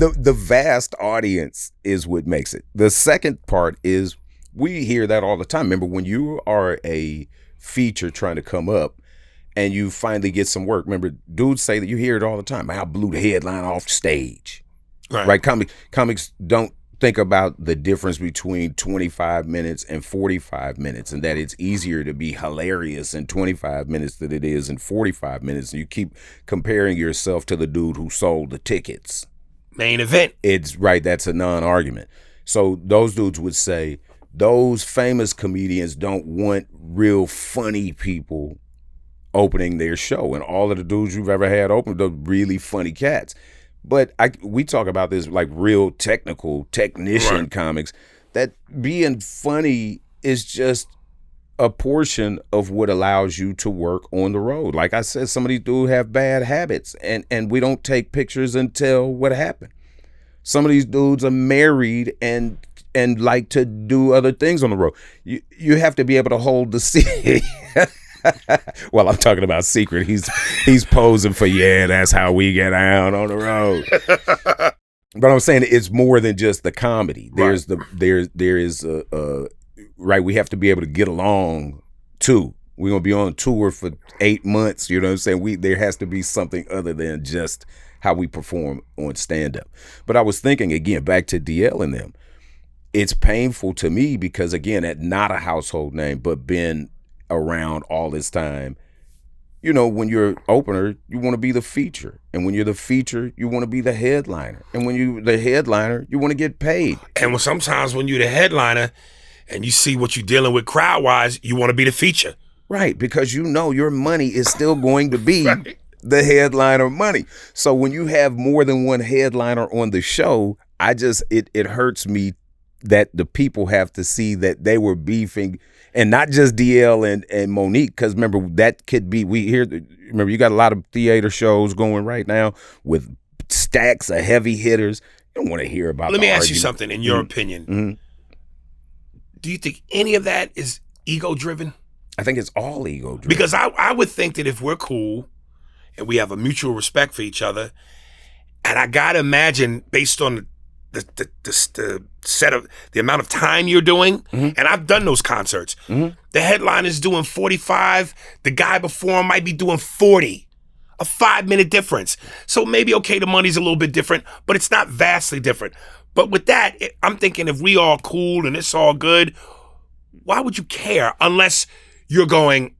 the vast audience is what makes it. The second part is we hear that all the time. Remember, when you are a feature trying to come up and you finally get some work, remember, dudes say that you hear it all the time. I blew the headline off stage. Right? Comics don't think about the difference between 25 minutes and 45 minutes, and that it's easier to be hilarious in 25 minutes than it is in 45 minutes. And you keep comparing yourself to the dude who sold the tickets. Main event. It's right. That's a non-argument. So those dudes would say those famous comedians don't want real funny people opening their show. And all of the dudes you've ever had open, they're really funny cats. But we talk about this like real technician comics, that being funny is just a portion of what allows you to work on the road. Like I said, some of these dudes have bad habits, and we don't take pictures and tell what happened. Some of these dudes are married and like to do other things on the road. You have to be able to hold the seat. Well, I'm talking about Secret. He's posing for, that's how we get out on the road. But I'm saying it's more than just the comedy. There is right. We have to be able to get along too. We're gonna be on tour for 8 months. You know what I'm saying? There has to be something other than just how we perform on stand up. But I was thinking again back to DL and them. It's painful to me because again, at not a household name, but been around all this time. You know, when you're opener, you want to be the feature. And when you're the feature, you want to be the headliner. And when you're the headliner, you want to get paid. And sometimes when you're the headliner and you see what you're dealing with crowd-wise, you want to be the feature. Right, because you know your money is still going to be the headliner money. So when you have more than one headliner on the show, it hurts me that the people have to see that they were beefing. And not just DL and Mo'Nique, because remember, that could be, remember, you got a lot of theater shows going right now with stacks of heavy hitters. You don't want to hear about Let me ask you something, in your opinion. Mm-hmm. Do you think any of that is ego-driven? I think it's all ego-driven. Because I would think that if we're cool and we have a mutual respect for each other, and I got to imagine, based on the set of the amount of time you're doing, and I've done those concerts. The headline is doing 45. The guy before him might be doing 40. A 5-minute difference. So maybe, okay, the money's a little bit different, but it's not vastly different. But with that, I'm thinking if we all cool and it's all good, why would you care unless you're going,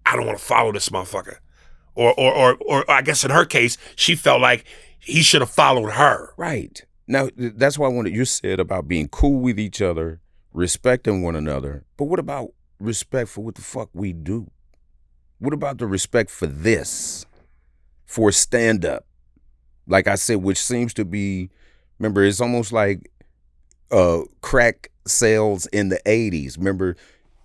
I don't want to follow this motherfucker. Or I guess in her case, she felt like he should have followed her. Right. Now, that's why you said about being cool with each other, respecting one another. But what about respect for what the fuck we do? What about the respect for this, for stand-up? Like I said, which seems to be, remember, it's almost like crack sales in the 80s. Remember,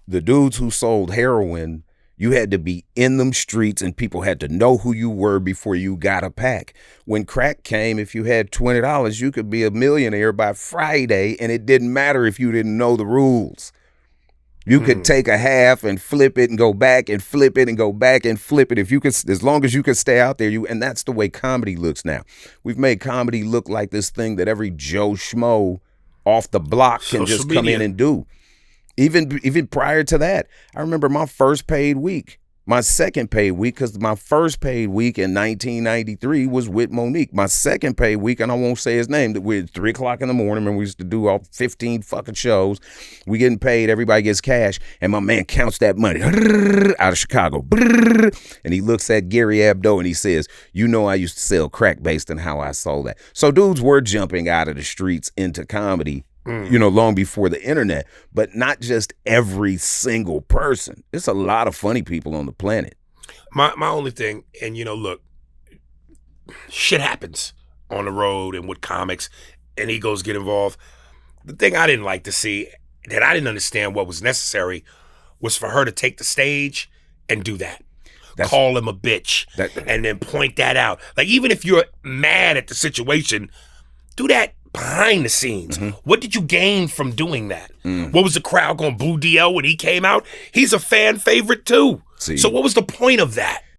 the dudes who sold heroin, you had to be in them streets and people had to know who you were before you got a pack. When crack came, if you had $20, you could be a millionaire by Friday, and it didn't matter if you didn't know the rules. You could take a half and flip it and go back and flip it and go back and flip it. If you could, as long as you could stay out there, and that's the way comedy looks now. We've made comedy look like this thing that every Joe Schmo off the block can just come in and do. Even prior to that, I remember my first paid week, my second paid week, because my first paid week in 1993 was with Mo'Nique. My second paid week, and I won't say his name, that we're at 3 o'clock in the morning, and we used to do all 15 fucking shows. We getting paid, everybody gets cash, and my man counts that money out of Chicago. And he looks at Gary Abdo and he says, you know, I used to sell crack based on how I sold that. So dudes were jumping out of the streets into comedy, you know, long before the internet, but not just every single person. There's a lot of funny people on the planet. My only thing, and you know, look, shit happens on the road and with comics, and egos get involved. The thing I didn't like to see, that I didn't understand what was necessary, was for her to take the stage and do that. Call him a bitch, and then point that out. Like, even if you're mad at the situation, do that behind the scenes. What did you gain from doing that? What was the crowd going to boo DL when he came out? He's a fan favorite too. So what was the point of that?